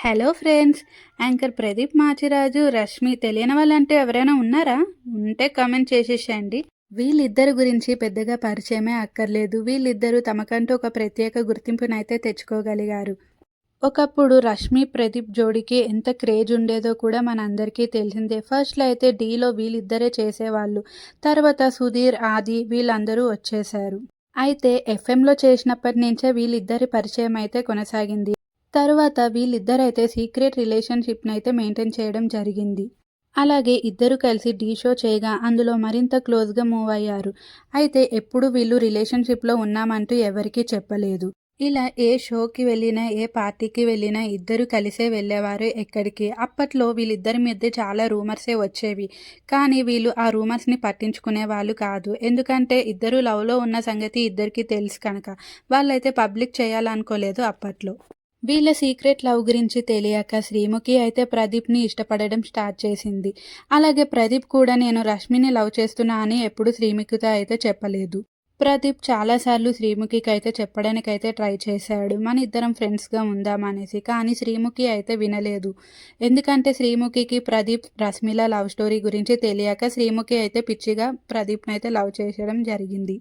Hello friends. Anchor Pradeep Machiraju, Rashmi తెలియని వాళ్ళంటే ఎవరైనా ఉన్నారా? ఉంటే కామెంట్ చేసేసేయండి. వీళ్ళిద్దరి గురించి పెద్దగా పరిచయమే అక్కర్లేదు. వీళ్ళిద్దరూ తమకంటూ ఒక ప్రత్యేక గుర్తింపునైతే తెచ్చుకోగలిగారు. ఒకప్పుడు రష్మి ప్రదీప్ జోడీకి ఎంత క్రేజ్ ఉండేదో కూడా మనందరికీ తెలిసిందే. ఫస్ట్లో అయితే డీలో వీళ్ళిద్దరే చేసేవాళ్ళు. తర్వాత సుధీర్, ఆది వీళ్ళందరూ వచ్చేశారు. అయితే ఎఫ్ఎంలో చేసినప్పటి నుంచే వీళ్ళిద్దరి పరిచయం అయితే కొనసాగింది. తరువాత వీళ్ళిద్దరైతే సీక్రెట్ రిలేషన్‌షిప్‌నైతే మెయింటైన్ చేయడం జరిగింది. అలాగే ఇద్దరు కలిసి ఢీ షో చేయగా అందులో మరింత క్లోజ్‌గా మూవ్ అయ్యారు. అయితే ఎప్పుడు వీళ్ళు రిలేషన్‌షిప్‌లో ఉన్నామంటూ ఎవరికీ చెప్పలేదు. ఇలా ఏ షోకి వెళ్ళినా, ఏ పార్టీకి వెళ్ళినా ఇద్దరు కలిసే వెళ్ళేవారు ఎక్కడికి. అప్పట్లో వీళ్ళిద్దరి మధ్య చాలా రూమర్సే వచ్చేవి. కానీ వీళ్ళు ఆ రూమర్స్‌ని పట్టించుకునే వాళ్ళు కాదు. ఎందుకంటే ఇద్దరు లవ్‌లో ఉన్న సంగతి ఇద్దరికీ తెలుసు కనుక. వాళ్ళైతే పబ్లిక్ చేయాలనుకోలేదు అప్పట్లో. వీళ్ళ సీక్రెట్ లవ్ గురించి తెలియక శ్రీముఖి అయితే ప్రదీప్ని ఇష్టపడడం స్టార్ట్ చేసింది. అలాగే ప్రదీప్ కూడా నేను రష్మిని లవ్ చేస్తున్నా అని ఎప్పుడు శ్రీముఖితో అయితే చెప్పలేదు. ప్రదీప్ చాలాసార్లు శ్రీముఖికి అయితే చెప్పడానికైతే ట్రై చేశాడు, మన ఇద్దరం ఫ్రెండ్స్గా ఉందామనేసి. కానీ శ్రీముఖి అయితే వినలేదు. ఎందుకంటే శ్రీముఖికి ప్రదీప్ రష్మిల లవ్ స్టోరీ గురించి తెలియక శ్రీముఖి అయితే పిచ్చిగా ప్రదీప్ని అయితే లవ్ చేసడం జరిగింది.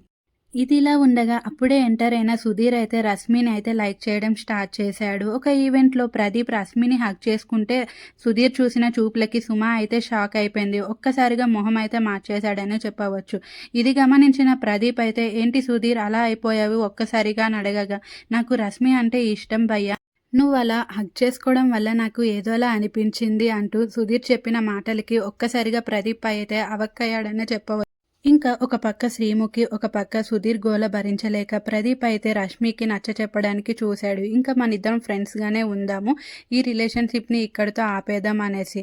ఇదిలా ఉండగా అప్పుడే ఎంటర్ అయిన సుధీర్ అయితే రష్మిని అయితే లైక్ చేయడం స్టార్ట్ చేశాడు. ఒక ఈవెంట్లో ప్రదీప్ రష్మిని హగ్ చేసుకుంటే సుధీర్ చూసిన చూపులకి సుమ అయితే షాక్ అయిపోయింది. ఒక్కసారిగా మొహం అయితే మార్చేశాడని చెప్పవచ్చు. ఇది గమనించిన ప్రదీప్ అయితే ఏంటి సుధీర్ అలా అయిపోయావు ఒక్కసారిగా అని అడగగా, నాకు రష్మి అంటే ఇష్టం భయ్యా, నువ్వు అలా హగ్ చేసుకోవడం వల్ల నాకు ఏదోలా అనిపించింది అంటూ సుధీర్ చెప్పిన మాటలకి ఒక్కసారిగా ప్రదీప్ అయితే అవక్కయ్యాడని చెప్పవచ్చు. ఇంకా ఒక పక్క శ్రీముఖి, ఒక పక్క సుధీర్ గోల భరించలేక ప్రదీప్ అయితే రష్మికి నచ్చచెప్పడానికి చూశాడు. ఇంకా మనిద్దరం ఫ్రెండ్స్గానే ఉందాము, ఈ రిలేషన్షిప్ని ఇక్కడితో ఆపేద్దాం అనేసి.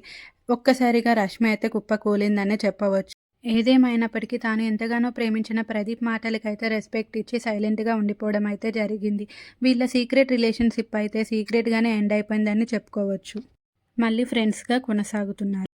ఒక్కసారిగా రష్మి అయితే కుప్పకూలిందనే చెప్పవచ్చు. ఏదేమైనప్పటికీ తాను ఎంతగానో ప్రేమించిన ప్రదీప్ మాటలకైతే రెస్పెక్ట్ ఇచ్చి సైలెంట్గా ఉండిపోవడం అయితే జరిగింది. వీళ్ళ సీక్రెట్ రిలేషన్షిప్ అయితే సీక్రెట్గానే ఎండ్ అయిపోయిందని చెప్పుకోవచ్చు. మళ్ళీ ఫ్రెండ్స్గా కొనసాగుతున్నారు.